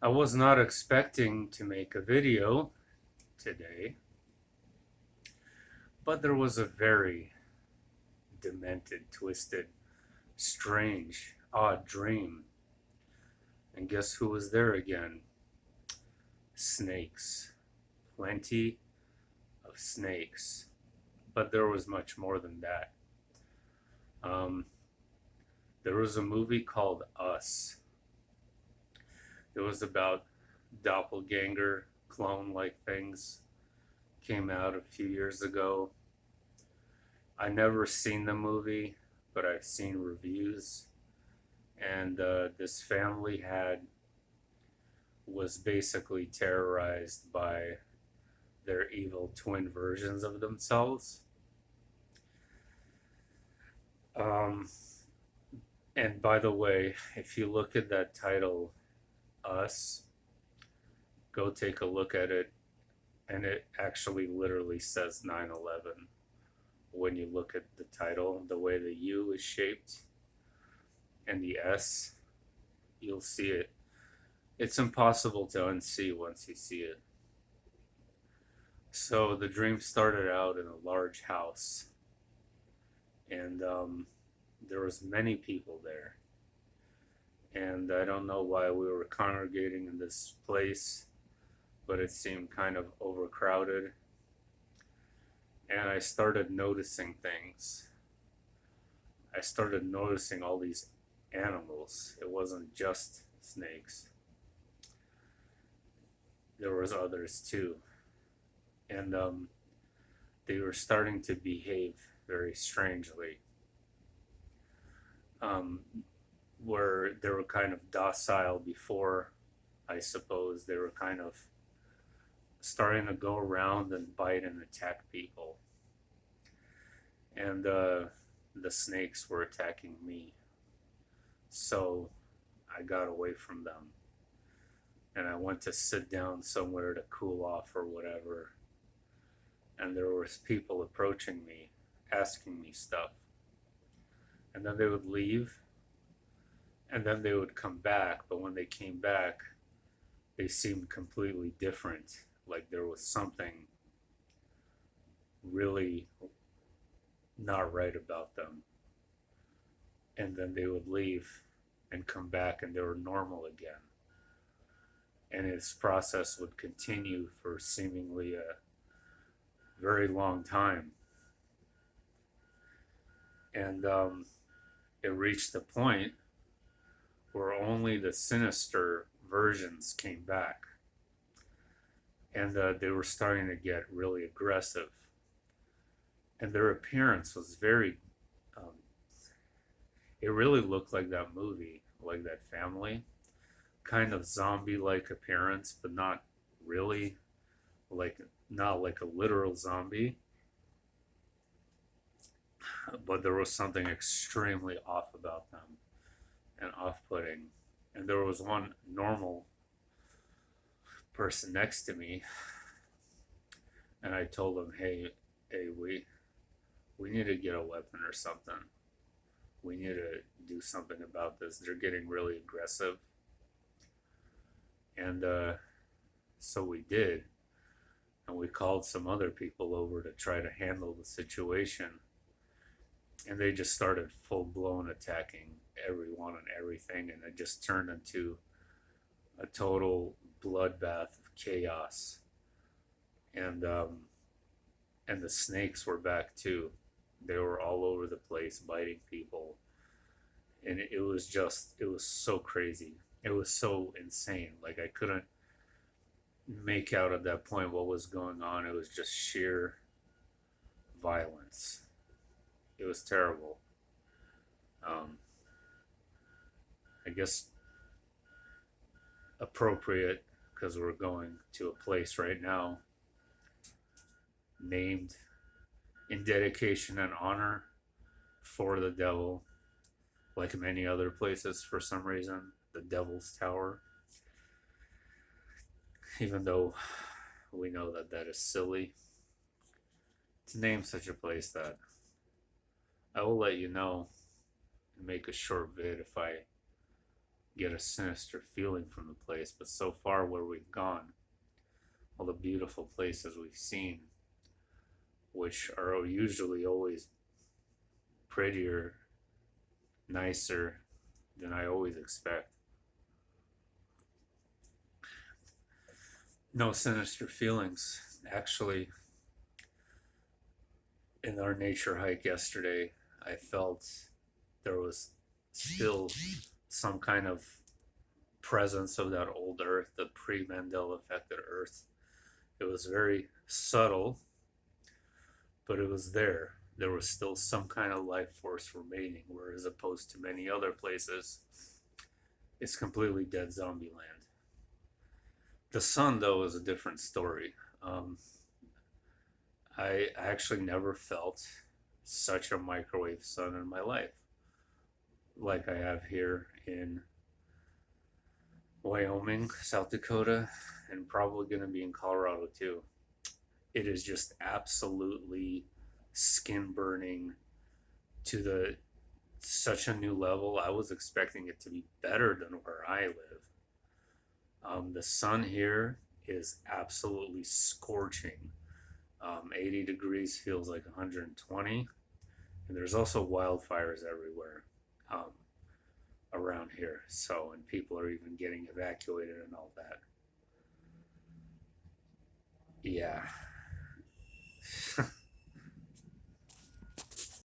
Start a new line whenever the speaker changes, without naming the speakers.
I was not expecting to make a video today, but there was a very demented, twisted, strange, odd dream. And guess who was there again? Snakes. Plenty of snakes. But there was much more than that. Um, there was a movie called Us. It was about doppelganger clone like things. Came out a few years ago. I never seen the movie, but I've seen reviews. And this family was basically terrorized by their evil twin versions of themselves. Um, and by the way, if you look at that title, Us, go take a look at it, and it actually literally says 9/11. When you look at the title, the way the U is shaped and the S, you'll see it. It's impossible to unsee once you see it. So the dream started out in a large house, and there was many people there. And I don't know why we were congregating in this place, but it seemed kind of overcrowded. And I started noticing things. I started noticing all these animals. It wasn't just snakes. There was others too. And they were starting to behave very strangely. Um, where they were kind of docile before, I suppose, they were kind of starting to go around and bite and attack people. And the snakes were attacking me. So I got away from them. And I went to sit down somewhere to cool off or whatever. And there was people approaching me, asking me stuff. And then they would leave. And then they would come back. But when they came back, they seemed completely different. Like there was something really not right about them. And then they would leave and come back and they were normal again. And its process would continue for seemingly a very long time. And it reached the point where only the sinister versions came back. And they were starting to get really aggressive. And their appearance was very, um, it really looked like that movie, like that family. Kind of zombie like appearance, but not really like, not like a literal zombie. But there was something extremely off about them and off putting. And there was one normal person next to me, and I told him, hey, we need to get a weapon or something. We need to do something about this. They're getting really aggressive. And so we did. And we called some other people over to try to handle the situation. And they just started full blown attacking everyone and everything. And it just turned into a total bloodbath of chaos. And the snakes were back too. They were all over the place biting people. And it was so crazy. It was so insane. Like I couldn't make out at that point what was going on. It was just sheer violence. It was terrible. Um, I guess appropriate because we're going to a place right now named in dedication and honor for the devil, like many other places for some reason, the Devil's Tower. Even though we know that that is silly to name such a place that. I will let you know and make a short vid if I get a sinister feeling from the place. But so far, where we've gone, all the beautiful places we've seen, which are usually always prettier, nicer than I always expect. No sinister feelings. Actually, in our nature hike yesterday, I felt there was still some kind of presence of that old earth, the pre Mandela affected earth. It was very subtle, but it was there. There was still some kind of life force remaining, whereas opposed to many other places, it's completely dead zombie land. The sun, though, is a different story. I actually never felt such a microwave sun in my life like I have here in Wyoming, South Dakota, and probably going to be in Colorado too. It is just absolutely skin burning to the such a new level. I was expecting it to be better than where I live. The sun here is absolutely scorching. 80 degrees feels like 120, and there's also wildfires everywhere um, around here. So, and people are even getting evacuated and all that. Yeah.